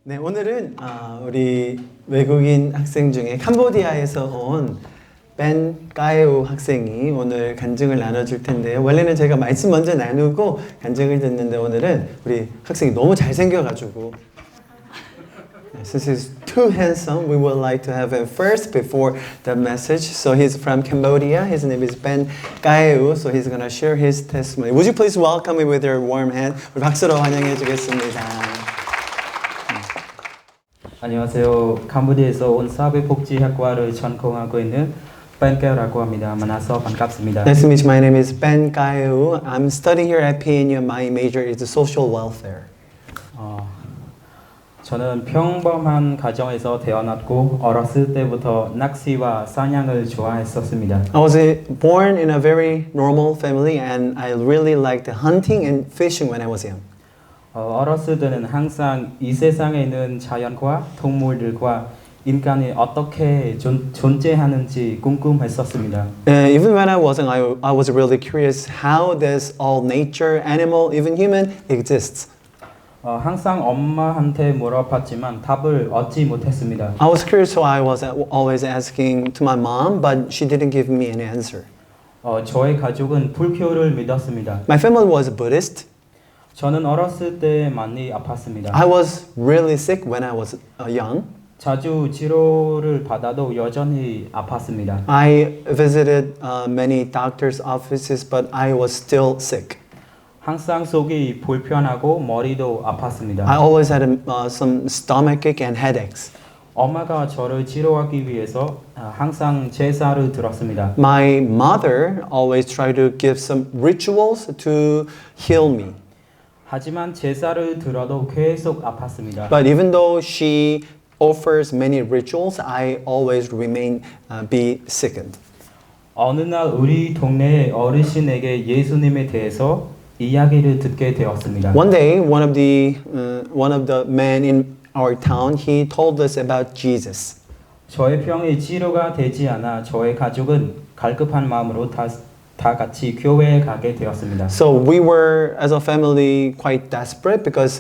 네, 오늘은 우리 외국인 학생 중에 캄보디아에서 온 벤 까에우 학생이 오늘 간증을 나눠줄 텐데요. 원래는 제가 말씀 먼저 나누고 간증을 듣는데 오늘은 우리 학생이 너무 잘생겨가지고 Since he's too handsome, we would like to have him first before the message. So he's from Cambodia. His name is Ben Kaeu. So he's going to share his testimony. Would you please welcome me with your warm hand? 우리 박수로 환영해 주겠습니다. 안녕하세요. 캄보디아에서 온 사회복지학과를 전공하고 있는 벤까우라고 합니다. 만나서 반갑습니다. Nice to meet you. My name is Ben Kaeu. I'm studying here at PNU. My major is social welfare. 저는 평범한 가정에서 태어났고 어렸을 때부터 낚시와 사냥을 좋아했었습니다. I was born in a very normal family and I really liked hunting and fishing when I was young. 어렸을 때는 항상 이 세상에 있는 자연과 동물들과 인간이 어떻게 존재하는지 궁금했었습니다. Even when I was young, I was really curious how does all nature, animal, even human exists. 항상 엄마한테 물어봤지만 답을 얻지 못했습니다. I was curious, so I was always asking to my mom, but she didn't give me an answer. 저의 가족은 불교를 믿었습니다. My family was Buddhist. 저는 어렸을 때 많이 아팠습니다. I was really sick when I was young. 자주 치료를 받아도 여전히 아팠습니다. I visited many doctors' offices, but I was still sick. 항상 속이 불편하고 머리도 아팠습니다. I always had some stomachache and headaches. 엄마가 저를 치료하기 위해서 항상 제사를 드렸습니다. My mother always tried to give some rituals to heal me. 하지만 제사를 들어도 계속 아팠습니다. But even though she offers many rituals, I always be sickened. 어느 날 우리 동네 어르신에게 예수님에 대해서 이야기를 듣게 되었습니다. One day, one of the men in our town, he told us about Jesus. 저의 병이 치료가 되지 않아 저의 가족은 갈급한 마음으로 다 같이 교회에 가게 되었습니다. So we were, as a family, quite desperate because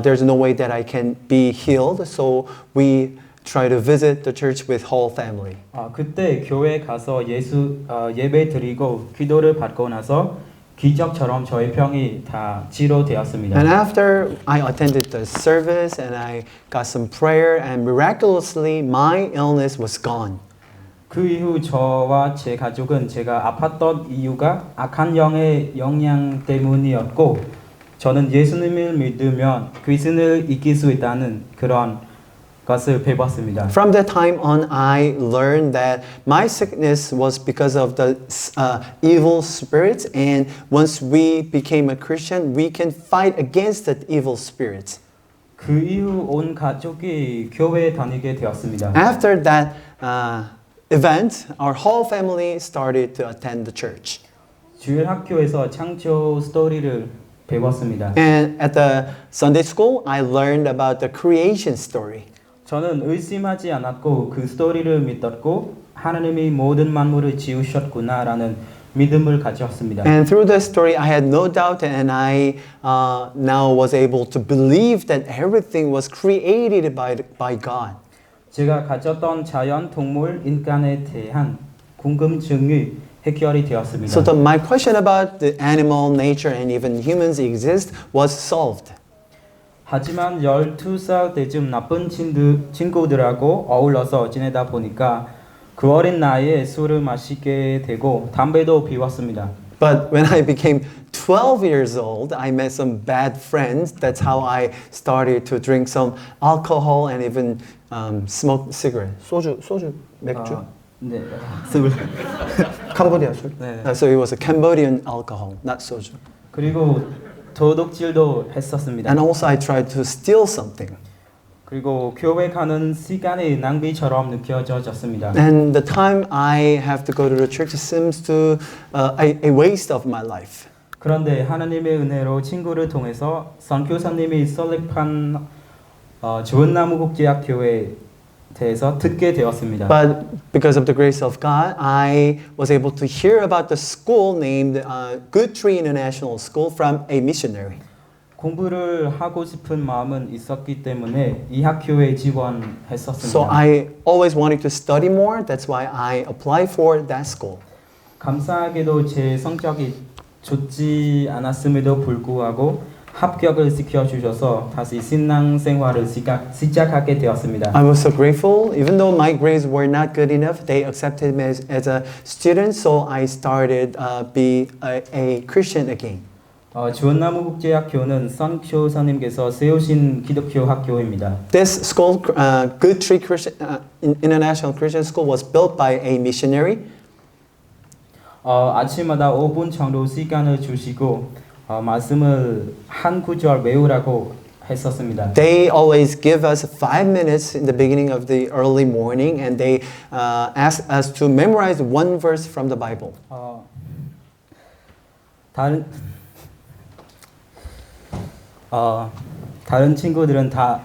there's no way that I can be healed. So we try to visit the church with whole family. 그때 교회에 가서 예배 드리고 기도를 받고 나서 기적처럼 저의 병이 다 치료되었습니다. And after I attended the service and I got some prayer and miraculously my illness was gone. 그 이후 저와 제 가족은 제가 아팠던 이유가 악한 영의 영향 때문이었고 저는 예수님을 믿으면 귀신을 이길 수 있다는 그런 것을 배웠습니다. From that time on, I learned that my sickness was because of the evil spirits, and once we became a Christian, we can fight against that evil spirits. 그 이후 온 가족이 교회에 다니게 되었습니다. After that event, our whole family started to attend the church. 주일 학교에서 창조 스토리를 배웠습니다. And at the Sunday school, I learned about the creation story. 저는 의심하지 않았고 그 스토리를 믿었고 하나님이 모든 만물을 지으셨구나라는 믿음을 가졌습니다. And through the story, I had no doubt, and I now was able to believe that everything was created by God. 제가 가졌던 자연, 동물, 인간에 대한 궁금증이 해결이 되었습니다. So my question about the animal, nature, and even humans exist was solved. 하지만 12살 때쯤 나쁜 친구들하고 어울려서 지내다 보니까 그 어린 나이에 술을 마시게 되고 담배도 피웠습니다. But when I became 12 years old, I met some bad friends. That's how I started to drink some alcohol and even smoke cigarette. 소주, 맥주? 네. 술. 캄보디아 술? 네. So it was a Cambodian alcohol, not soju. 그리고 도둑질도 했었습니다. And also I tried to steal something. 그리고 교회 가는 시간이 낭비처럼 느껴졌습니다. And the time I have to go to the church seems to a waste of my life. 그런데 하나님의 은혜로 친구를 통해서 선교사님이 설립한 좋은 나무 국제학교에 대해서 듣게 되었습니다. But because of the grace of God, I was able to hear about the school named Good Tree International School from a missionary. 공부를 하고 싶은 마음은 있었기 때문에 이 학교에 지원했었습니다. So I always wanted to study more. That's why I applied for that school. 감사하게도 제 성적이 좋지 않았음에도 불구하고 합격을 시켜주셔서 다시 신앙생활을 시작하게 되었습니다. I was so grateful. Even though my grades were not good enough, they accepted me as a student. So I started be a Christian again. 주원나무국제학교는 선교사님께서 세우신 기독교 학교입니다. This school, Good Tree Christian, International Christian School, was built by a missionary. 아침마다 5분 정도 시간을 주시고 말씀을 한 구절 외우라고 했었습니다. They always give us 5 minutes in the beginning of the early morning, and they ask us to memorize one verse from the Bible. 다른 친구들은 다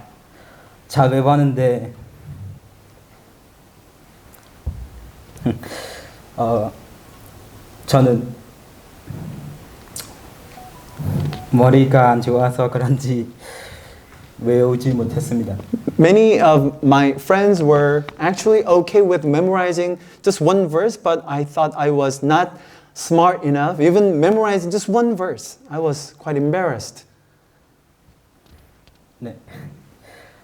잘 외웠는데 저는 머리가 안 좋아서 그런지 외우지 못했습니다. Many of my friends were actually okay with memorizing just one verse, but I thought I was not smart enough, even memorizing just one verse. I was quite embarrassed. 네,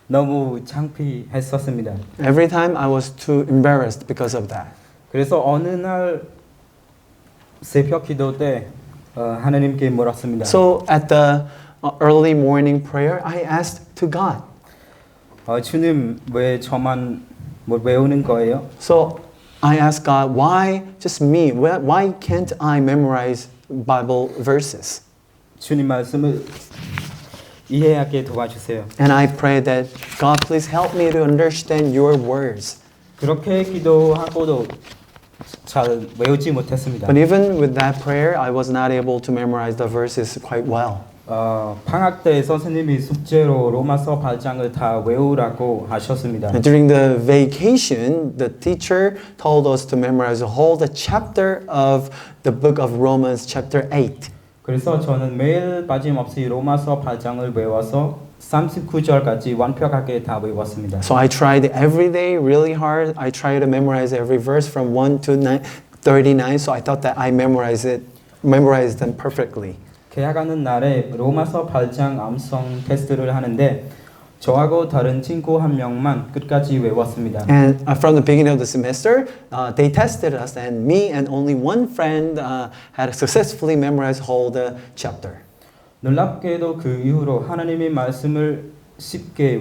너무 창피했었습니다. Every time I was too embarrassed because of that. 그래서 어느 날 새벽 기도 때 하나님께 물었습니다. So at the early morning prayer, I asked to God. 주님 왜 저만 못 외우는 거예요? So I asked God, why just me? Why can't I memorize Bible verses? 주님 말씀을 이해하게 도와주세요. And I pray that God, please help me to understand your words. 그렇게 기도하고도 잘 외우지 못했습니다. But even with that prayer, I was not able to memorize the verses quite well. 방학 때 선생님이 숙제로 로마서 8장을 다 외우라고 하셨습니다. And during the vacation, the teacher told us to memorize the whole chapter of the book of Romans, chapter 8. 그래서 저는 매일 빠짐없이 로마서 8장을 외워서 39절까지 완벽하게 다 외웠습니다. So I tried every day really hard. I tried to memorize every verse from 1 to 39. So I thought that I memorized them perfectly. 개학하는 날에 로마서 8장 암송 테스트를 하는데 저하고 다른 친구 한 명만 끝까지 외웠습니다. And from the beginning of the semester, they tested us, and me and only one friend had successfully memorized whole the chapter. 놀랍게도 그 이후로 하나님의 말씀을 쉽게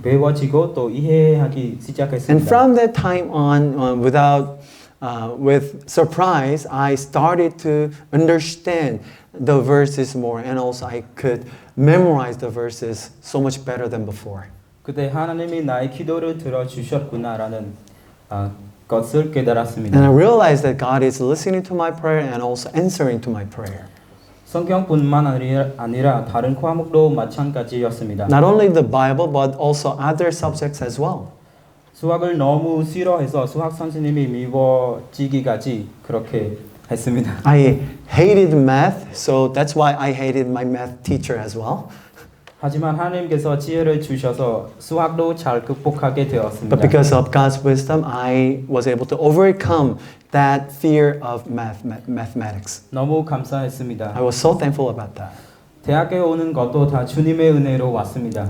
외워지고 또 이해하기 시작했습니다. And from that time on, with surprise, I started to understand the verses more, and also I could memorize the verses so much better than before. 그때 하나님이 나의 기도를 들어주셨구나라는 것을 깨달았습니다. And I realized that God is listening to my prayer and also answering to my prayer. 성경뿐만 아니라 다른 과목도 마찬가지였습니다. Not only the Bible, but also other subjects as well. 수학을 너무 싫어해서 수학 선생님이 미워지기까지 그렇게 했습니다. I hated math, so that's why I hated my math teacher as well. 하지만 하나님께서 지혜를 주셔서 수학도 잘 극복하게 되었습니다. But because of God's wisdom, I was able to overcome that fear of mathematics. 너무 감사했습니다. I was so thankful about that. 대학에 오는 것도 다 주님의 은혜로 왔습니다.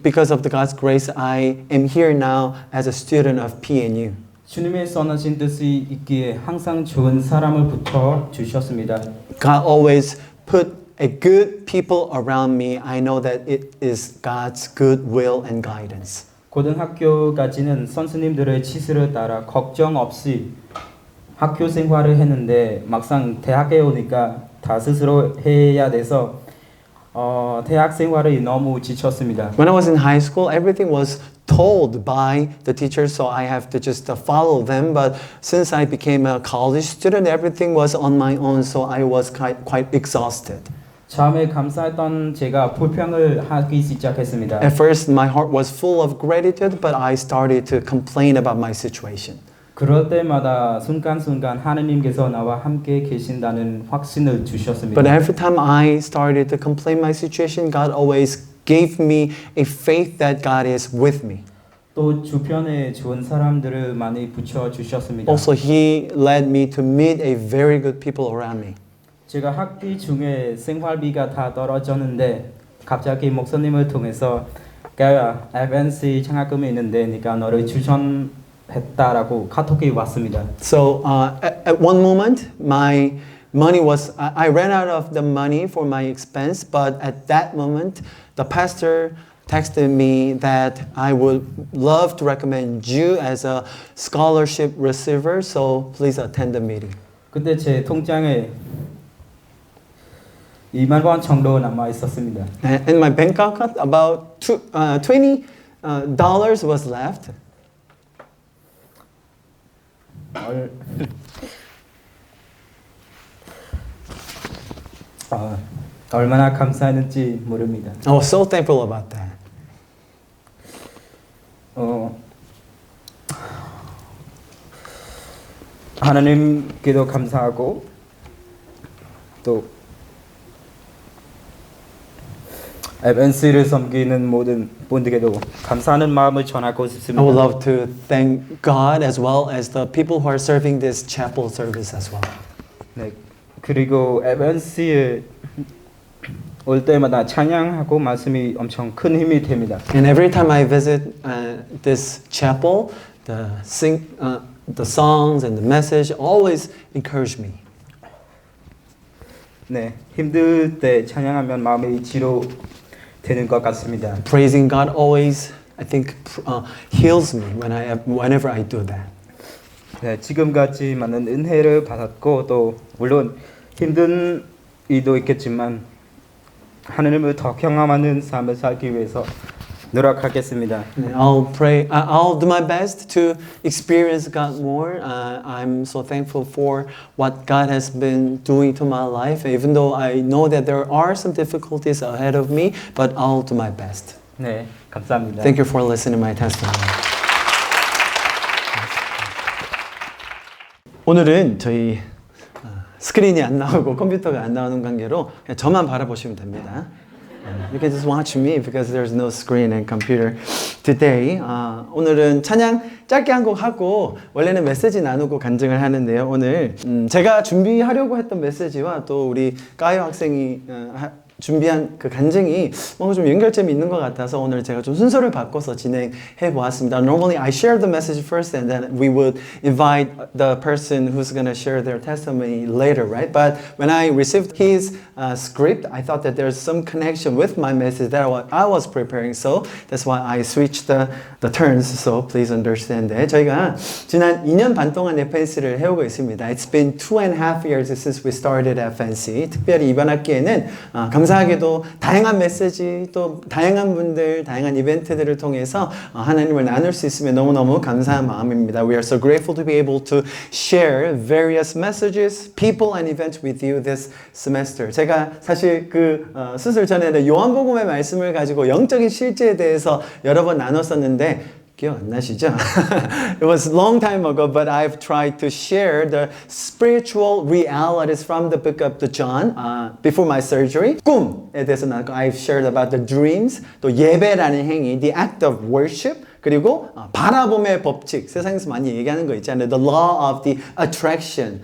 Because of the God's grace, I am here now as a student of PNU. 주님의 선하신 뜻이 있기에 항상 좋은 사람을 붙여 주셨습니다. God always put a good people around me. I know that it is God's good will and guidance. 고등학교까지는 선생님들의 지시를 따라 걱정 없이 학교 생활을 했는데 막상 대학에 오니까 다 스스로 해야 돼서 대학 생활이 너무 지쳤습니다. When I was in high school, everything was told by the teachers, so I have to just follow them. But since I became a college student, everything was on my own, so I was quite exhausted. 처음에 감사했던 제가 불평을 하기 시작했습니다. At first, my heart was full of gratitude, but I started to complain about my situation. 그럴 때마다 순간순간 하느님께서 나와 함께 계신다는 확신을 주셨습니다. But every time I started to complain my situation, God always gave me a faith that God is with me. 또 주변에 좋은 사람들을 많이 붙여 주셨습니다. Also, He led me to meet a very good people around me. 제가 학기 중에 생활비가 다 떨어졌는데 갑자기 목사님을 통해서 가야 FNC 장학금이 있는데 네가 너를 추천했다라고 카톡이 왔습니다. So at one moment, my money was, I ran out of the money for my expense, but at that moment, the pastor texted me that I would love to recommend you as a scholarship receiver, so please attend the meeting. 그때 제 통장에 2만 원 정도 남아 있었습니다. And in my bank account, about $20 was left. 얼마나 감사했는지 모릅니다. I was so thankful about that. 하나님께도 감사하고 또 FNC를 섬기는 모든 분들께도 감사하는 마음을 전하고 I 싶습니다. would love to thank God as well as the people who are serving this chapel service as well. 네, 그리고 FNC에 올 때마다 찬양하고 말씀이 엄청 큰 힘이 됩니다. And every time I visit this chapel, the songs and the message always encourage me. 네, 힘들 때 찬양하면 마음이 치료되는 것 같습니다. Praising God always, I think, heals me whenever I do that. 네, 지금까지 많은 은혜를 받았고 또 물론 힘든 일도 있겠지만 하나님을 더 경험하는 삶을 살기 위해서 노력하겠습니다. I'll do my best to experience God more. I'm so thankful for what God has been doing to my life, even though I know that there are some difficulties ahead of me, but I'll do my best. 네, 감사합니다. Thank you for listening to my testimony. 오늘은 저희 스크린이 안 나오고 컴퓨터가 안 나오는 관계로 그냥 저만 바라보시면 됩니다. You can just watch me because there's no screen and computer today. 오늘은 찬양 짧게 한 곡 하고 원래는 메시지 나누고 간증을 하는데요. 오늘 제가 준비하려고 했던 메시지와 또 우리 까요 학생이 준비한 그 간증이 뭔가 좀 연결점이 있는 것 같아서 오늘 제가 좀 순서를 바꿔서 진행해 보았습니다. Normally I share the message first and then we would invite the person who's going to share their testimony later, right? But when I received his script, I thought that there's some connection with my message that I was preparing, so that's why I switched the turns, so please understand that. 저희가 지난 2년 반 동안 FNC를 해오고 있습니다. It's been 2.5 years since we started FNC. 특별히 이번 학기에는 감사하게도 다양한 메시지 또 다양한 분들 다양한 이벤트들을 통해서 하나님을 나눌 수 있으면 너무너무 감사한 마음입니다. We are so grateful to be able to share various messages, people and events with you this semester. 제가 사실 수술 전에는 요한복음의 말씀을 가지고 영적인 실제에 대해서 여러 번 나눴었는데 기억 안 나시죠? It was a long time ago, but I've tried to share the spiritual realities from the book of the John before my surgery. 꿈에 대해서 나누고 I've shared about the dreams, 또 예배라는 행위, the act of worship, 그리고 바라봄의 법칙, 세상에서 많이 얘기하는 거 있잖아요. The law of the attraction,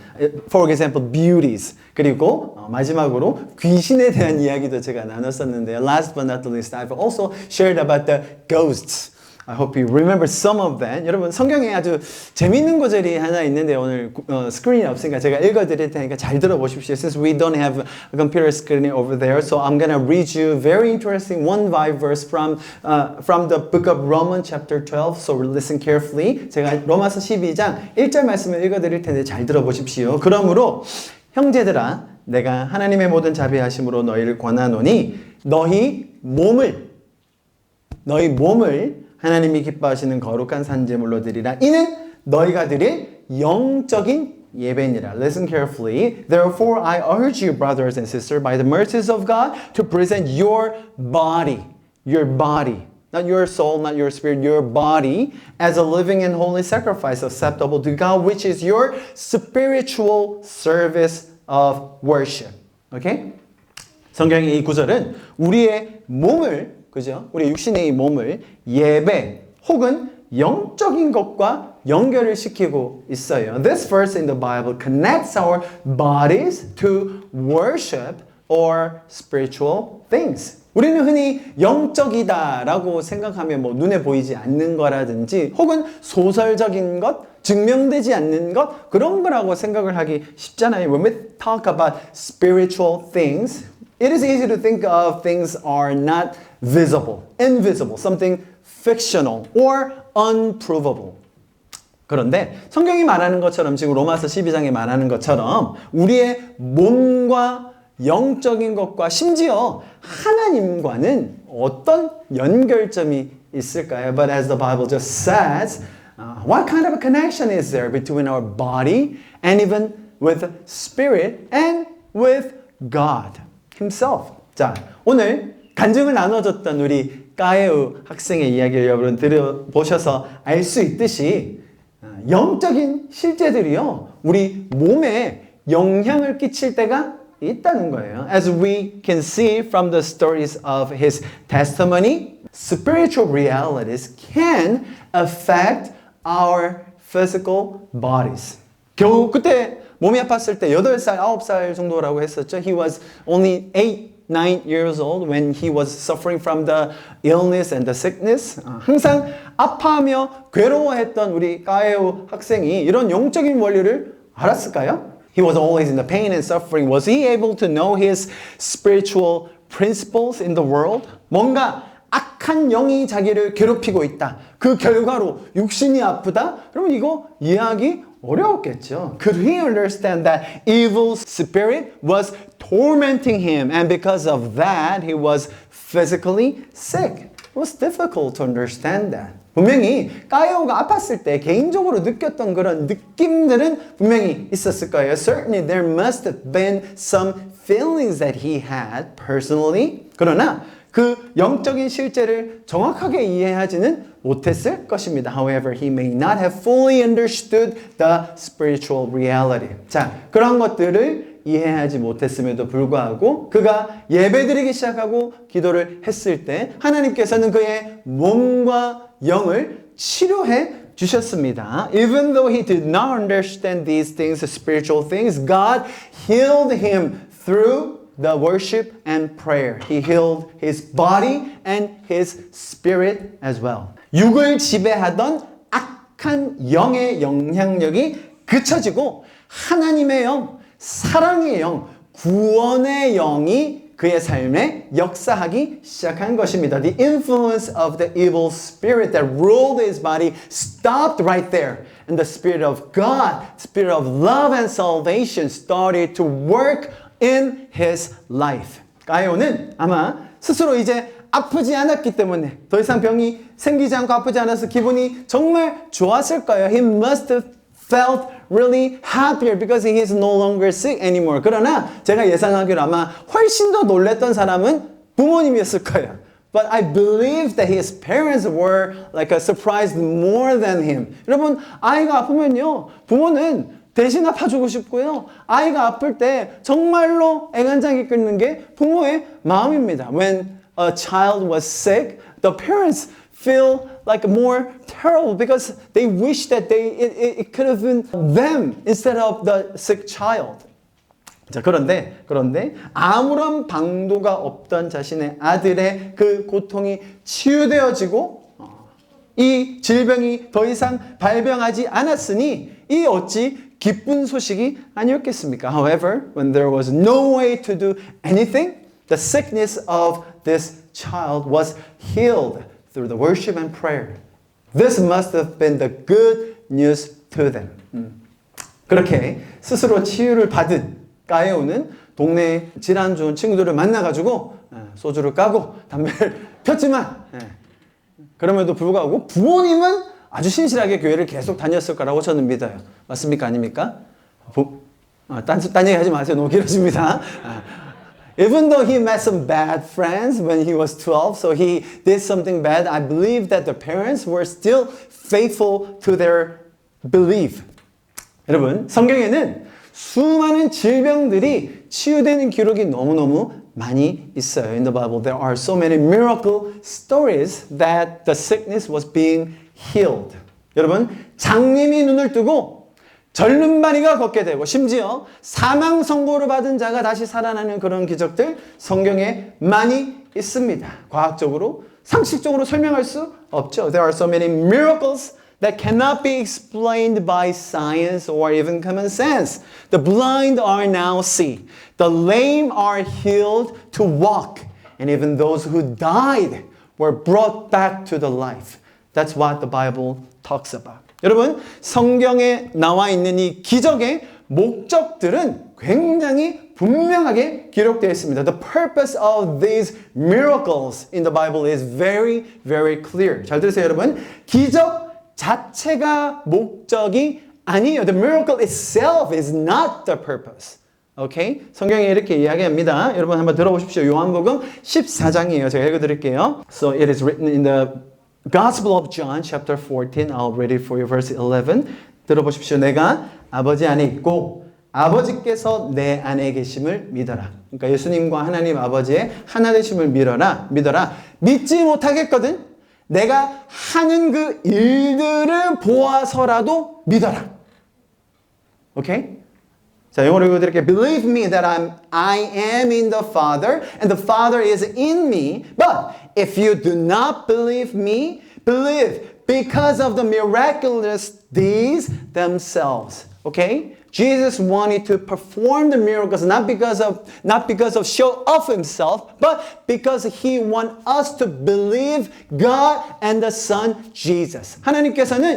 for example, beauties. 그리고 마지막으로 귀신에 대한 이야기도 제가 나눴었는데요. Last but not least, I've also shared about the ghosts. I hope you remember some of that. 여러분 성경에 아주 재미있는 구절이 하나 있는데 오늘 스크린이 없으니까 제가 읽어드릴 테니까 잘 들어보십시오. Since we don't have a computer screen over there, so I'm gonna read you very interesting one verse from the book of Romans chapter 12. So listen carefully. 제가 로마서 12장 1절 말씀을 읽어드릴 텐데 잘 들어보십시오. 그러므로 형제들아, 내가 하나님의 모든 자비하심으로 너희를 권하노니 너희 몸을 하나님이 기뻐하시는 거룩한 산제물로 드리라. 이는 너희가 드릴 영적인 예배니라. Listen carefully. Therefore I urge you, brothers and sisters, by the mercies of God, to present your body not your soul, not your spirit, your body as a living and holy sacrifice acceptable to God, which is your spiritual service of worship. Okay? 성경의 이 구절은 우리의 몸을, 그죠? 우리 육신의 이 몸을 예배 혹은 영적인 것과 연결을 시키고 있어요. This verse in the Bible connects our bodies to worship or spiritual things. 우리는 흔히 영적이다라고 생각하면 뭐 눈에 보이지 않는 거라든지 혹은 소설적인 것, 증명되지 않는 것 그런 거라고 생각을 하기 쉽잖아요. When we talk about spiritual things, it is easy to think of things are not visible, invisible, something fictional or unprovable. 그런데 성경이 말하는 것처럼 지금 로마서 12장에 말하는 것처럼 우리의 몸과 영적인 것과 심지어 하나님과는 어떤 연결점이 있을까요? But as the Bible just says, what kind of a connection is there between our body and even with spirit and with God Himself? 자, 오늘 간증을 나눠줬던 우리 까에우 학생의 이야기를 여러분 들어보셔서 알 수 있듯이 영적인 실제들이요 우리 몸에 영향을 끼칠 때가 있다는 거예요. As we can see from the stories of his testimony, spiritual realities can affect our physical bodies. 겨우 그때 몸이 아팠을 때 8살, 9살 정도라고 했었죠. He was only 9 years old when he was suffering from the illness and the sickness. 항상 아파하며 괴로워했던 우리 까에우 학생이 이런 영적인 원리를 알았을까요? He was always in the pain and suffering. Was he able to know his spiritual principles in the world? 뭔가 악한 영이 자기를 괴롭히고 있다. 그 결과로 육신이 아프다? 그러면 이거 이해하기 어려웠겠죠. Could he understand that evil spirit was tormenting him and because of that he was physically sick? It was difficult to understand that. 분명히 까에오가 아팠을 때 개인적으로 느꼈던 그런 느낌들은 분명히 있었을 거예요. Certainly there must have been some feelings that he had personally. 그러나 그 영적인 실제를 정확하게 이해하지는 못했을 것입니다. However, he may not have fully understood the spiritual reality. 자, 그런 것들을 이해하지 못했음에도 불구하고 그가 예배드리기 시작하고 기도를 했을 때 하나님께서는 그의 몸과 영을 치료해 주셨습니다. Even though he did not understand these things, spiritual things, God healed him through the worship and prayer. He healed his body and his spirit as well. 육을 지배하던 악한 영의 영향력이 그쳐지고 하나님의 영, 사랑의 영, 구원의 영이 그의 삶에 역사하기 시작한 것입니다. The influence of the evil spirit that ruled his body stopped right there. And the spirit of God, spirit of love and salvation started to work in his life. 까에오는 아마 스스로 이제 아프지 않았기 때문에 더 이상 병이 생기지 않고 아프지 않아서 기분이 정말 좋았을 거예요. He must have felt really happier because he is no longer sick anymore. 그러나 제가 예상하기로 아마 훨씬 더 놀랬던 사람은 부모님이었을 거예요. But I believe that his parents were like surprised more than him. 여러분, 아이가 아프면요, 부모는 대신 아파주고 싶고요. 아이가 아플 때 정말로 애간장이 끓는 게 부모의 마음입니다. When a child was sick, the parents feel like more terrible because they wish that it could have been them instead of the sick child. 자, 그런데 아무런 방도가 없던 자신의 아들의 그 고통이 치유되어지고 이 질병이 더 이상 발병하지 않았으니 이 어찌 기쁜 소식이 아니었겠습니까? However, when there was no way to do anything, the sickness of this child was healed through the worship and prayer. This must have been the good news to them. 그렇게 스스로 치유를 받은 까에오는 동네 질환 좋은 친구들을 만나가지고 소주를 까고 담배를 폈지만 그럼에도 불구하고 부모님은 아주 신실하게 교회를 계속 다녔을 거라고 저는 믿어요. 맞습니까? 아닙니까? 딴 얘기 하지 마세요. 너무 길어집니다. Even though he met some bad friends when he was 12, so he did something bad, I believe that the parents were still faithful to their belief. 여러분, 성경에는 수많은 질병들이 치유되는 기록이 너무너무 많이 있어요. In the Bible, there are so many miracle stories that the sickness was being healed. 여러분, 장님이 눈을 뜨고 절름발이가 걷게 되고 심지어 사망 선고를 받은 자가 다시 살아나는 그런 기적들 성경에 많이 있습니다. 과학적으로, 상식적으로 설명할 수 없죠. There are so many miracles that cannot be explained by science or even common sense. The blind are now see. The lame are healed to walk. And even those who died were brought back to the life. That's what the Bible talks about. 여러분, 성경에 나와 있는 이 기적의 목적들은 굉장히 분명하게 기록되어 있습니다. The purpose of these miracles in the Bible is very, very clear. 잘 들으세요, 여러분. 기적 자체가 목적이 아니에요. The miracle itself is not the purpose. Okay? 성경에 이렇게 이야기합니다. 여러분 한번 들어보십시오. 요한복음 14장이에요. 제가 읽어드릴게요. So it is written in the Gospel of John chapter 14. I'll read it for you, verse 11. 들어보십시오. 내가 아버지 안에 있고 아버지께서 내 안에 계심을 믿어라. 그러니까 예수님과 하나님 아버지의 하나 되심을 믿어라. 믿지 못하겠거든. 내가 하는 그 일들을 보아서라도 믿어라. 오케이? 자, 영어로 읽어드릴게요. Believe me that I am in the Father and the Father is in me. But if you do not believe me, believe because of the miraculous deeds themselves. Okay? Jesus wanted to perform the miracles not because of show of himself, but because he wants us to believe God and the Son Jesus.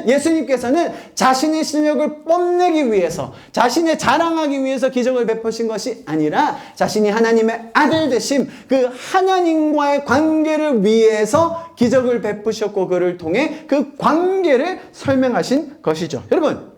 예수님께서는 자신의 실력을 뽐내기 위해서, 자신의 자랑하기 위해서 기적을 베푸신 것이 아니라 자신이 하나님의 아들 되심, 그 하나님과의 관계를 위해서 기적을 베푸셨고 그를 통해 그 관계를 설명하신 것이죠. 여러분,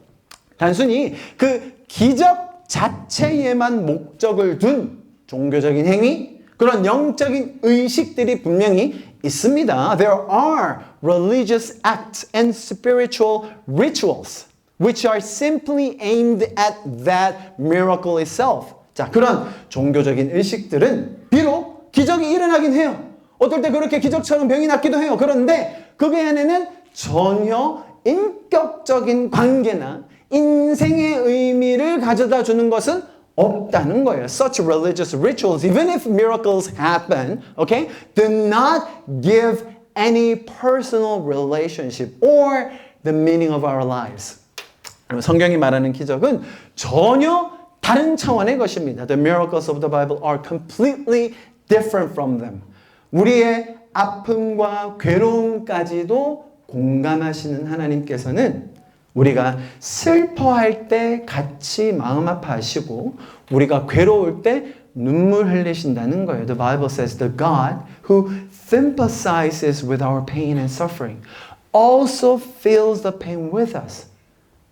단순히 그 기적 자체에만 목적을 둔 종교적인 행위, 그런 영적인 의식들이 분명히 있습니다. There are religious acts and spiritual rituals which are simply aimed at that miracle itself. 자, 그런 종교적인 의식들은 비록 기적이 일어나긴 해요. 어떨 때 그렇게 기적처럼 병이 낫기도 해요. 그런데 그 안에는 전혀 인격적인 관계나 인생의 의미를 가져다 주는 것은 없다는 거예요. Such religious rituals, even if miracles happen, okay, do not give any personal relationship or the meaning of our lives. 성경이 말하는 기적은 전혀 다른 차원의 것입니다. The miracles of the Bible are completely different from them. 우리의 아픔과 괴로움까지도 공감하시는 하나님께서는 우리가 슬퍼할 때 같이 마음 아파하시고 우리가 괴로울 때 눈물 흘리신다는 거예요. The Bible says the God who sympathizes with our pain and suffering also feels the pain with us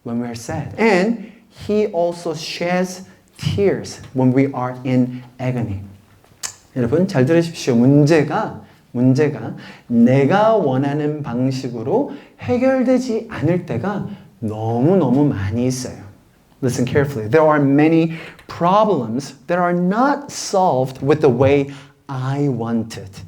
when we are sad. And He also sheds tears when we are in agony. 여러분 잘 들으십시오. 문제가 내가 원하는 방식으로 해결되지 않을 때가 너무너무 많이 있어요. Listen carefully. There are many problems that are not solved with the way I want it.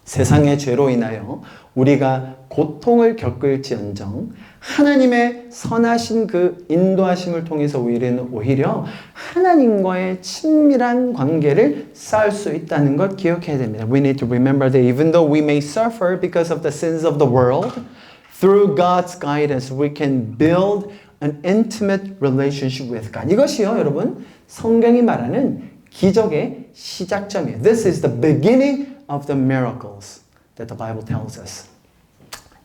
세상의 죄로 인하여 우리가 고통을 겪을지언정 하나님의 선하신 그 인도하심을 통해서 우리는 오히려 하나님과의 친밀한 관계를 쌓을 수 있다는 것 기억해야 됩니다. We need to remember that even though we may suffer because of the sins of the world, through God's guidance we can build an intimate relationship with God. 이것이요, 여러분, 성경이 말하는 기적의 시작점이에요. This is the beginning of the miracles that the Bible tells us.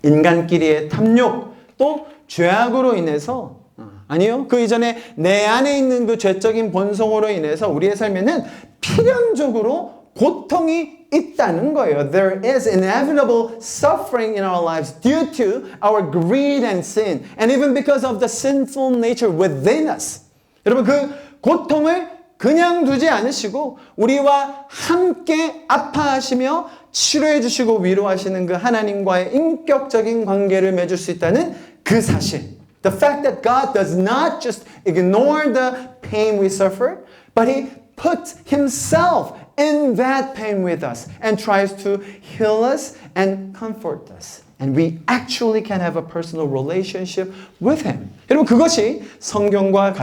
인간끼리의 탐욕 또 죄악으로 인해서 아니요. 그 이전에 내 안에 있는 그 죄적인 본성으로 인해서 우리의 삶에는 필연적으로 고통이 있다는 거예요. There is inevitable suffering in our lives due to our greed and sin, and even because of the sinful nature within us. 여러분 그 고통을 그냥 두지 않으시고 우리와 함께 아파하시며 치료해 주시고 위로하시는 그 하나님과의 인격적인 관계를 맺을 수 있다는 그 사실. The fact that God does not just ignore the pain we suffer, but He puts Himself in that pain with us and tries to heal us and comfort us. And we actually can have a personal relationship with Him. 여러분 그것이 성경과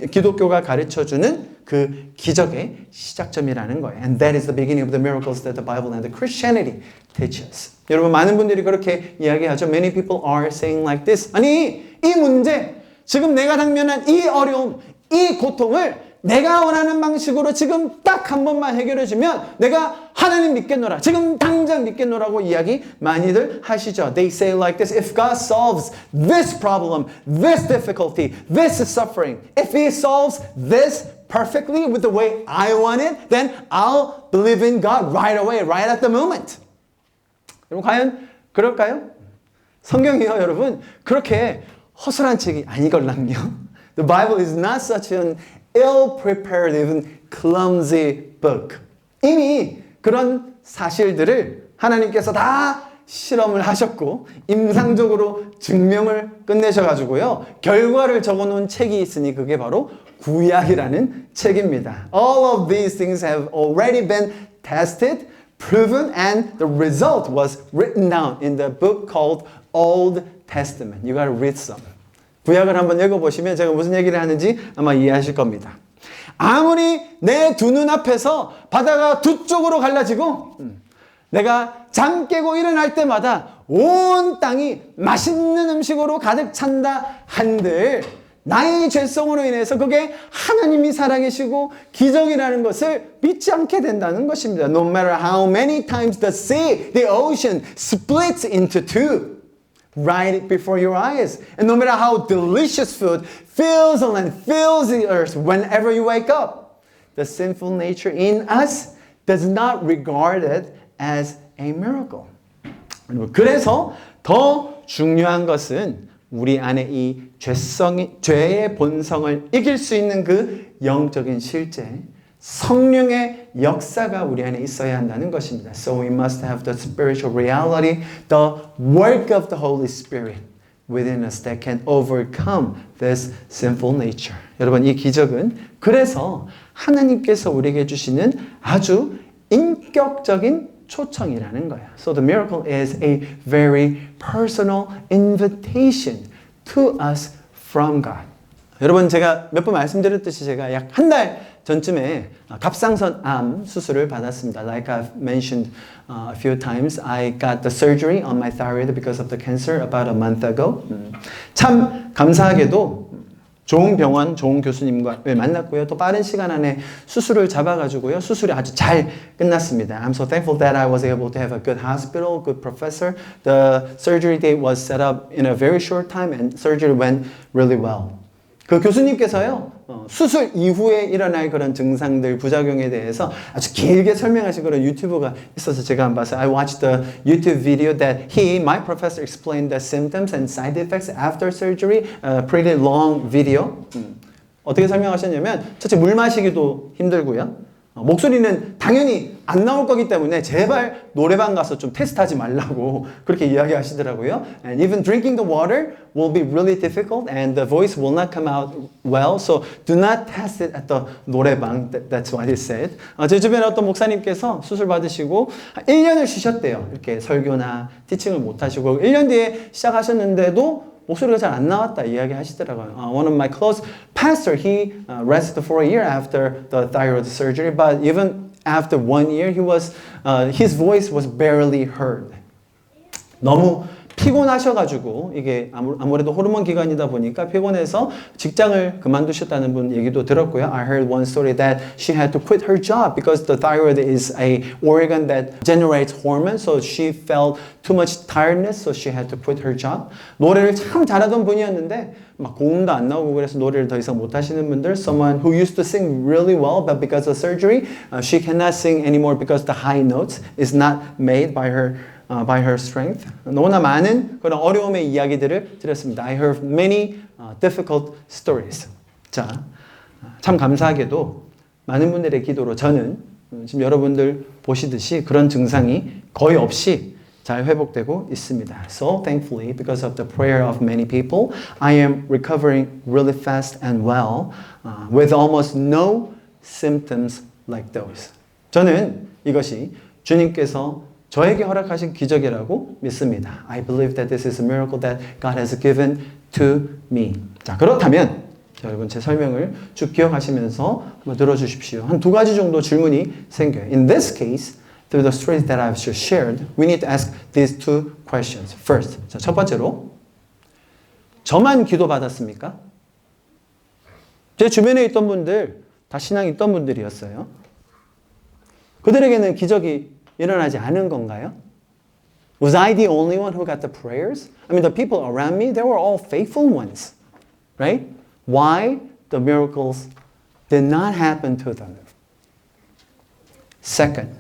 기독교가 가르쳐주는 그 기적의 시작점이라는 거예요. And that is the beginning of the miracles that the Bible and the Christianity teaches. 여러분 많은 분들이 그렇게 이야기하죠. Many people are saying like this. 아니 이 문제, 지금 내가 당면한 이 어려움, 이 고통을 내가 원하는 방식으로 지금 딱 한 번만 해결해주면 내가 하나님 믿겠노라. 지금 당장 믿겠노라고 이야기 많이들 하시죠. They say like this, if God solves this problem, this difficulty, this suffering, if He solves this perfectly with the way I want it, then I'll believe in God right away, right at the moment. 여러분 과연 그럴까요? 성경이요 여러분 그렇게 허술한 책이 아니걸랑요. The Bible is not such an ill-prepared, even clumsy book. 이미 그런 사실들을 하나님께서 다 실험을 하셨고 임상적으로 증명을 끝내셔가지고요. 결과를 적어놓은 책이 있으니 그게 바로 구약이라는 책입니다. All of these things have already been tested, proven, and the result was written down in the book called Old Testament. You gotta read some. 구약을 한번 읽어보시면 제가 무슨 얘기를 하는지 아마 이해하실 겁니다. 아무리 내 두 눈앞에서 바다가 두 쪽으로 갈라지고 내가 잠 깨고 일어날 때마다 온 땅이 맛있는 음식으로 가득 찬다 한들 나의 죄성으로 인해서 그게 하나님이 살아계시고 기적이라는 것을 믿지 않게 된다는 것입니다. No matter how many times the sea, the ocean splits into two. Right before your eyes. And no matter how delicious food fills the land, fills the earth whenever you wake up, the sinful nature in us does not regard it as a miracle. 그래서 더 중요한 것은 우리 안에 이 죄의 본성을 이길 수 있는 그 영적인 실제, 성령의 역사가 우리 안에 있어야 한다는 것입니다. So we must have the spiritual reality, the work of the Holy Spirit within us that can overcome this sinful nature. 여러분 이 기적은 그래서 하나님께서 우리에게 주시는 아주 인격적인 초청이라는 거예요. So the miracle is a very personal invitation to us from God. 여러분 제가 몇 번 말씀드렸듯이 제가 약 한 달 전쯤에 갑상선 암 수술을 받았습니다. Like I've mentioned a few times, I got the surgery on my thyroid because of the cancer about a month ago. 참 감사하게도 좋은 병원, 좋은 교수님과를 만났고요. 또 빠른 시간 안에 수술을 잡아가지고요. 수술이 아주 잘 끝났습니다. I'm so thankful that I was able to have a good hospital, good professor. The surgery date was set up in a very short time and surgery went really well. 그 교수님께서요, 수술 이후에 일어날 그런 증상들, 부작용에 대해서 아주 길게 설명하신 그런 유튜브가 있어서 제가 한번 봤어요. I watched the YouTube video that my professor explained the symptoms and side effects after surgery. A pretty long video. 어떻게 설명하셨냐면, 첫째 물 마시기도 힘들고요. 목소리는 당연히 안 나올 거기 때문에 제발 노래방 가서 좀 테스트하지 말라고 그렇게 이야기하시더라고요. And even drinking the water will be really difficult and the voice will not come out well. So do not test it at the 노래방. That's what he said. 제 주변에 어떤 목사님께서 수술 받으시고 1년을 쉬셨대요. 이렇게 설교나 티칭을 못 하시고 1년 뒤에 시작하셨는데도 목소리가 잘 안 나왔다 이야기 하시더라고요. One of my close pastor, he rested for a year after the thyroid surgery, but even after 1 year, his voice was barely heard. 너무 피곤하셔가지고 이게 아무래도 호르몬 기관이다 보니까 피곤해서 직장을 그만두셨다는 분 얘기도 들었고요. I heard one story that she had to quit her job because the thyroid is a organ that generates hormones, so she felt too much tiredness, so she had to quit her job. 노래를 참 잘하던 분이었는데 막 고음도 안 나오고 그래서 노래를 더 이상 못 하시는 분들, someone who used to sing really well, but because of surgery, she cannot sing anymore because the high notes is not made by her strength. 너무나 많은 그런 어려움의 이야기들을 드렸습니다. I heard many difficult stories. 자, 참 감사하게도 많은 분들의 기도로 저는 지금 여러분들 보시듯이 그런 증상이 거의 없이 잘 회복되고 있습니다. So thankfully, because of the prayer of many people, I am recovering really fast and well with almost no symptoms like those. 저는 이것이 주님께서 저에게 허락하신 기적이라고 믿습니다. I believe that this is a miracle that God has given to me. 자, 그렇다면 여러분 제 설명을 쭉 기억하시면서 한번 들어주십시오. 한 두 가지 정도 질문이 생겨요. In this case, through the stories that I've just shared, we need to ask these two questions. First, 자, 첫 번째로 저만 기도받았습니까? 제 주변에 있던 분들 다 신앙이 있던 분들이었어요. 그들에게는 기적이 일어나지 않은 건가요? Was I the only one who got the prayers? I mean, the people around me, they were all faithful ones, right? Why the miracles did not happen to them? Second,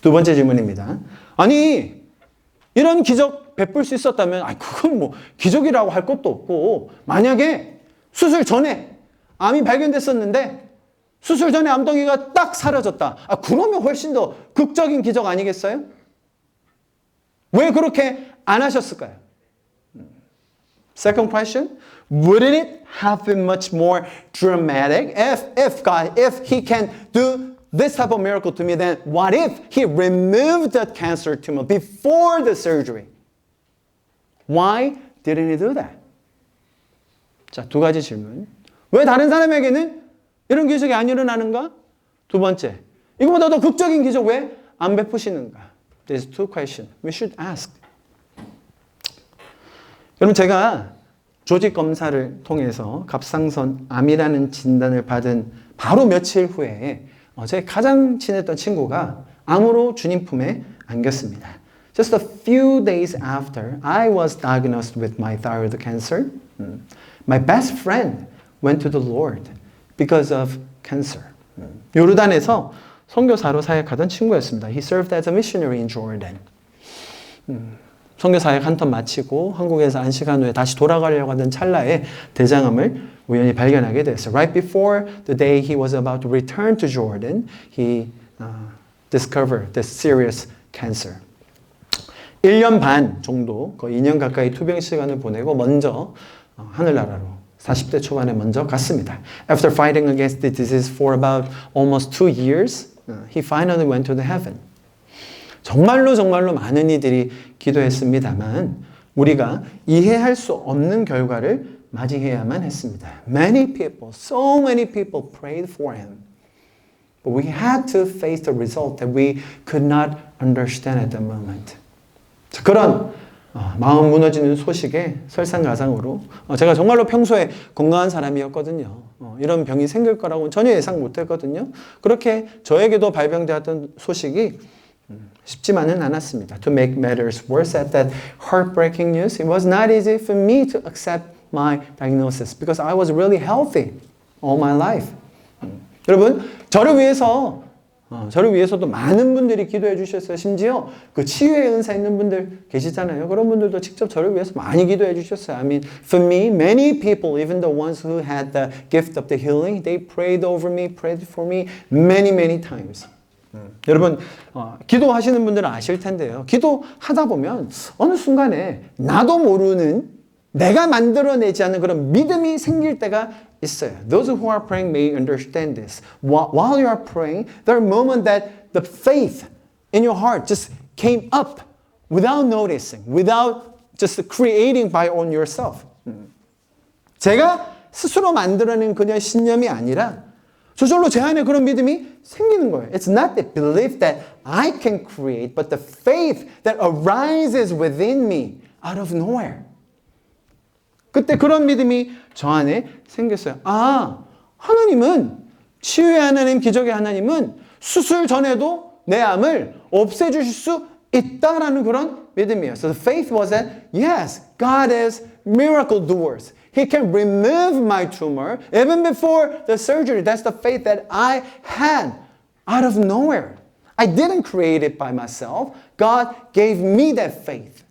두 번째 질문입니다. 아니, 이런 기적 베풀 수 있었다면, 그건 뭐 기적이라고 할 것도 없고, 만약에 수술 전에 암이 발견됐었는데, 수술 전에 암덩이가 딱 사라졌다. 그러면 훨씬 더 극적인 기적 아니겠어요? 왜 그렇게 안 하셨을까요? Second question, wouldn't it have been much more dramatic if he can do this type of miracle to me, then what if he removed that cancer tumor before the surgery? Why didn't he do that? 자, 두 가지 질문. 왜 다른 사람에게는 이런 기적이 안 일어나는가? 두 번째, 이거보다 더 극적인 기적 왜 안 베푸시는가? These two questions we should ask. 여러분, 제가 조직 검사를 통해서 갑상선 암이라는 진단을 받은 바로 며칠 후에 제 가장 친했던 친구가 암으로 주님 품에 안겼습니다. Just a few days after I was diagnosed with my thyroid cancer, my best friend went to the Lord because of cancer. 요르단에서 선교사로 사역하던 친구였습니다. He served as a missionary in Jordan. 선교 사역 한 턴 마치고 한국에서 안식한 후에 다시 돌아가려고 하던 찰나에 대장암을 우연히 발견하게 됐어요. Right before the day he was about to return to Jordan, he discovered this serious cancer. 1년 반 정도, 거의 2년 가까이 투병 시간을 보내고 먼저 하늘나라로 40대 초반에 먼저 갔습니다. After fighting against the disease for about almost 2 years, he finally went to the heaven. 정말로 많은 이들이 기도했습니다만 우리가 이해할 수 없는 결과를 맞이해야만 했습니다. Many people, so many people prayed for him. But we had to face the result that we could not understand at the moment. 그런 마음 무너지는 소식에 설상가상으로 제가 정말로 평소에 건강한 사람이었거든요. 이런 병이 생길 거라고 전혀 예상 못했거든요. 그렇게 저에게도 발병되었던 소식이 쉽지만은 않았습니다. To make matters worse, at that heartbreaking news, it was not easy for me to accept my diagnosis because I was really healthy all my life. 여러분, 저를 위해서도 많은 분들이 기도해 주셨어요. 심지어 그 치유의 은사 있는 분들 계시잖아요. 그런 분들도 직접 저를 위해서 많이 기도해 주셨어요. I mean, for me, many people, even the ones who had the gift of the healing, they prayed over me, prayed for me many times. 여러분, 기도하시는 분들은 아실 텐데요. 기도하다 보면 어느 순간에 나도 모르는 내가 만들어내지 않는 그런 믿음이 생길 때가 있어요. Those who are praying may understand this. While you are praying, there are moments that the faith in your heart just came up without noticing, without just creating by on yourself. 제가 스스로 만들어낸 그냥 신념이 아니라 저절로 제 안에 그런 믿음이 생기는 거예요. It's not the belief that I can create, but the faith that arises within me out of nowhere. 그때 그런 믿음이 저 안에 생겼어요. 하나님은, 치유의 하나님, 기적의 하나님은 수술 전에도 내 암을 없애주실 수 있다라는 그런 믿음이에요. So the faith was that, yes, God is miracle doers. He can remove my tumor even before the surgery. That's the faith that I had out of nowhere. I didn't create it by myself. God gave me that faith.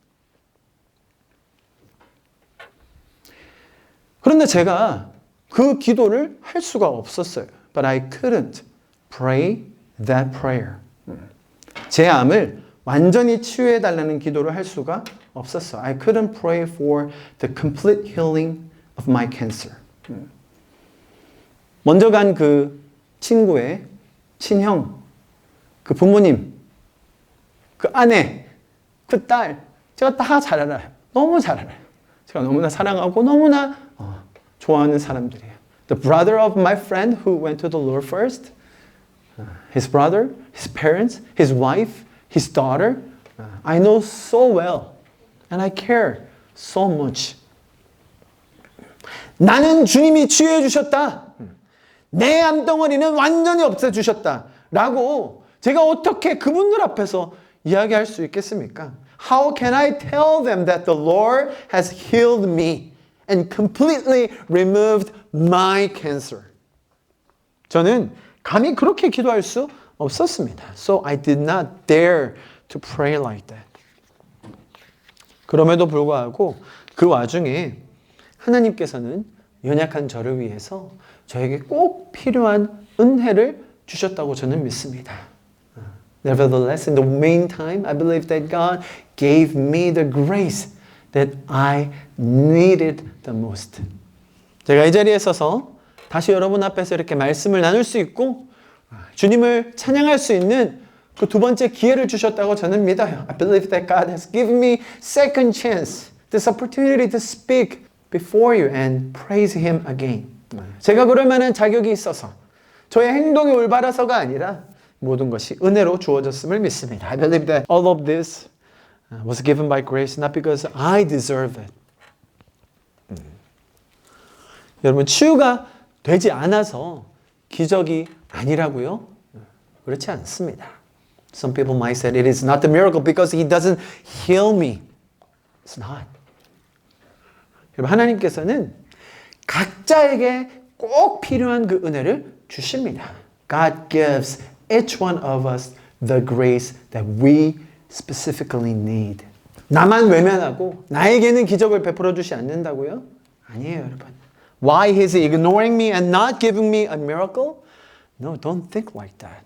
그런데 제가 그 기도를 할 수가 없었어요. But I couldn't pray that prayer. 제 암을 완전히 치유해달라는 기도를 할 수가 없었어. I couldn't pray for the complete healing of my cancer. 먼저 간 그 친구의 친형, 그 부모님, 그 아내, 그 딸, 제가 다 잘 알아요. 너무 잘 알아요. 제가 너무나 사랑하고 너무나 좋아하는 사람들이에요. The brother of my friend who went to the Lord first, his brother, his parents, his wife, his daughter, I know so well and I care so much. 나는 주님이 치유해 주셨다. 내 암덩어리는 완전히 없애주셨다. 라고 제가 어떻게 그분들 앞에서 이야기할 수 있겠습니까? How can I tell them that the Lord has healed me and completely removed my cancer? 저는 감히 그렇게 기도할 수 없었습니다. So I did not dare to pray like that. 그럼에도 불구하고 그 와중에 하나님께서는 연약한 저를 위해서 저에게 꼭 필요한 은혜를 주셨다고 저는 믿습니다. Nevertheless, in the meantime, I believe that God gave me the grace that I needed the most. 제가 이 자리에 서서 다시 여러분 앞에서 이렇게 말씀을 나눌 수 있고 주님을 찬양할 수 있는 그 두 번째 기회를 주셨다고 저는 믿어요. I believe that God has given me second chance, this opportunity to speak before you and praise Him again. 제가 그럴 만한 자격이 있어서 저의 행동이 올바라서가 아니라 모든 것이 은혜로 주어졌음을 믿습니다. I believe that all of this was given by grace, not because I deserve it. 여러분, 치유가 되지 않아서 기적이 아니라고요? 그렇지 않습니다. Some people might say it is not the miracle because He doesn't heal me. It's not. 여러분, 하나님께서는 각자에게 꼭 필요한 그 은혜를 주십니다. God gives each one of us the grace that we specifically need. 나만 외면하고 나에게는 기적을 베풀어 주지 않는다고요? 아니에요, 여러분. Why is He ignoring me and not giving me a miracle? No, don't think like that.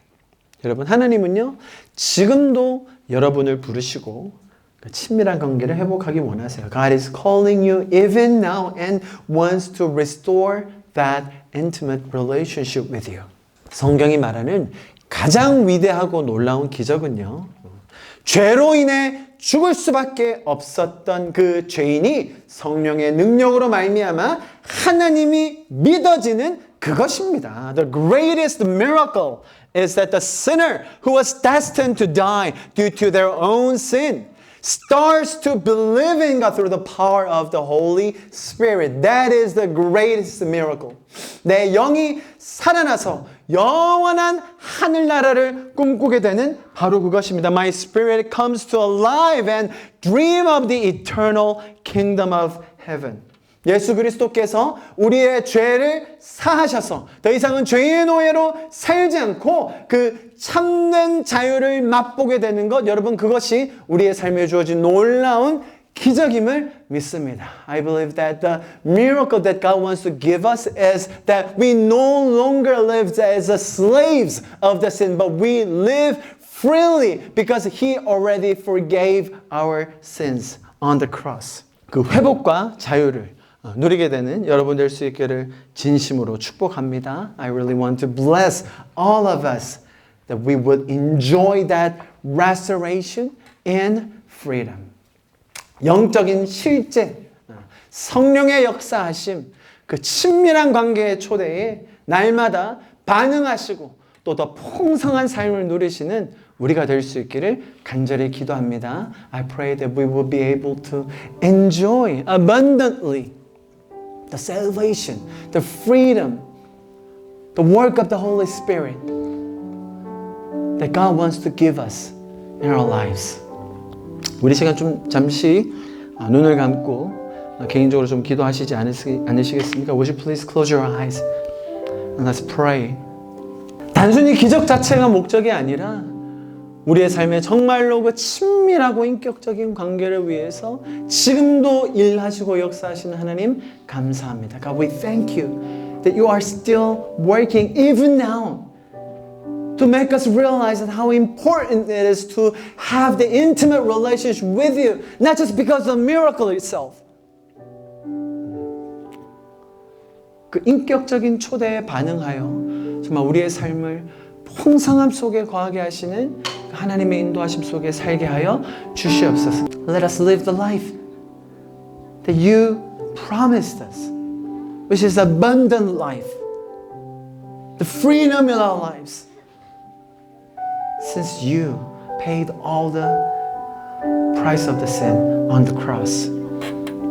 여러분, 하나님은요, 지금도 여러분을 부르시고 친밀한 관계를 회복하기 원하세요. God is calling you even now and wants to restore that intimate relationship with you. 성경이 말하는 가장 위대하고 놀라운 기적은요, 죄로 인해 죽을 수밖에 없었던 그 죄인이 성령의 능력으로 말미암아 하나님이 믿어지는 그것입니다. The greatest miracle is that the sinner who was destined to die due to their own sin starts to believe in God through the power of the Holy Spirit. That is the greatest miracle. 내 영이 살아나서 영원한 하늘나라를 꿈꾸게 되는 바로 그것입니다. My spirit comes to alive and dream of the eternal kingdom of heaven. 예수 그리스도께서 우리의 죄를 사하셔서 더 이상은 죄의 노예로 살지 않고 그 참된 자유를 맛보게 되는 것, 여러분, 그것이 우리의 삶에 주어진 놀라운 기적임을 믿습니다. I believe that the miracle that God wants to give us is that we no longer live as slaves of the sin, but we live freely because He already forgave our sins on the cross. 그 회복과 자유를 누리게 되는 여러분 될 수 있기를 진심으로 축복합니다. I really want to bless all of us that we would enjoy that restoration and freedom. 영적인 실제, 성령의 역사하심, 그 친밀한 관계의 초대에 날마다 반응하시고 또 더 풍성한 삶을 누리시는 우리가 될 수 있기를 간절히 기도합니다. I pray that we will be able to enjoy abundantly the salvation, the freedom, the work of the Holy Spirit that God wants to give us in our lives. 우리 시간 좀 잠시 눈을 감고 개인적으로 좀 기도하시지 않으시겠습니까? Would you please close your eyes and let's pray. 단순히 기적 자체가 목적이 아니라 우리의 삶에 정말로 그 친밀하고 인격적인 관계를 위해서 지금도 일하시고 역사하시는 하나님 감사합니다. God, we thank you that you are still working even now to make us realize that how important it is to have the intimate relationship with you, not just because of the miracle itself. 그 인격적인 초대에 반응하여 정말 우리의 삶을 풍성함 속에 거하게 하시는 하나님의 인도하심 속에 살게 하여 주시옵소서. Let us live the life that you promised us, which is abundant life, the freedom in our lives, since you paid all the price of the sin on the cross.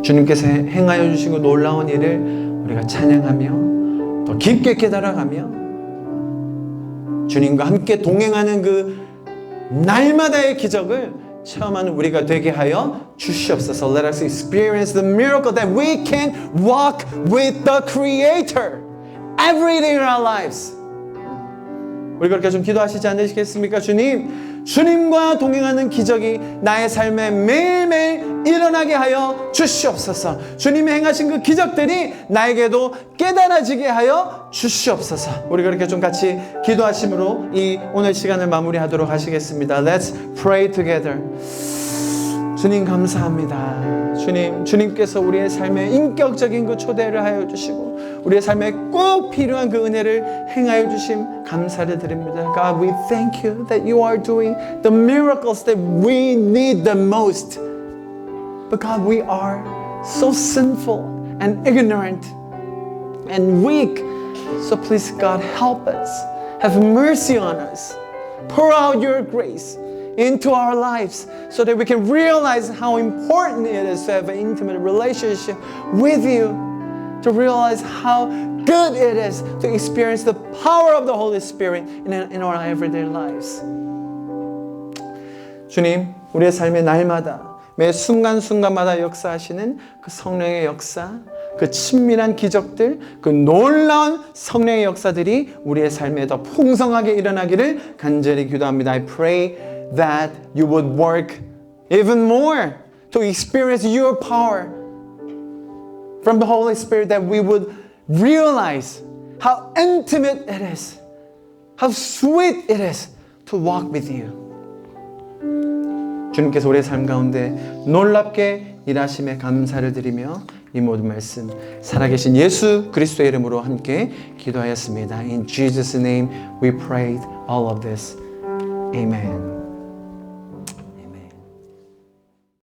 주님께서 행하여 주신 그 놀라운 일을 우리가 찬양하며 또 깊게 깨달아가며 주님과 함께 동행하는 그 날마다의 기적을 체험하는 우리가 되게 하여 주시옵소서. Let us experience the miracle that we can walk with the Creator every day in our lives. 우리 그렇게 좀 기도하시지 않으시겠습니까? 주님과 동행하는 기적이 나의 삶에 매일매일 일어나게 하여 주시옵소서. 주님이 행하신 그 기적들이 나에게도 깨달아지게 하여 주시옵소서. 우리 그렇게 좀 같이 기도하심으로 이 오늘 시간을 마무리하도록 하시겠습니다. Let's pray together. 주님 감사합니다. 주님께서 우리의 삶에 인격적인 그 초대를 하여 주시고 우리의 삶에 꼭 필요한 그 은혜를 행하여 주심 감사를 드립니다. God, we thank you that you are doing the miracles that we need the most. But God, we are so sinful and ignorant and weak. So please, God, help us. Have mercy on us. Pour out your grace into our lives so that we can realize how important it is to have an intimate relationship with you, to realize how good it is to experience the power of the Holy Spirit in our everyday lives. 주님, 우리의 삶의 날마다 매 순간순간마다 역사하시는 그 성령의 역사, 그 친밀한 기적들, 그 놀라운 성령의 역사들이 우리의 삶에 더 풍성하게 일어나기를 간절히 기도합니다. I pray that you would work even more to experience your power from the Holy Spirit, that we would realize how intimate it is, how sweet it is to walk with you. 주님께서 우리의 삶 가운데 놀랍게 일하심에 감사를 드리며 이 모든 말씀 살아계신 예수 그리스도의 이름으로 함께 기도하였습니다. In Jesus' name we prayed all of this. Amen.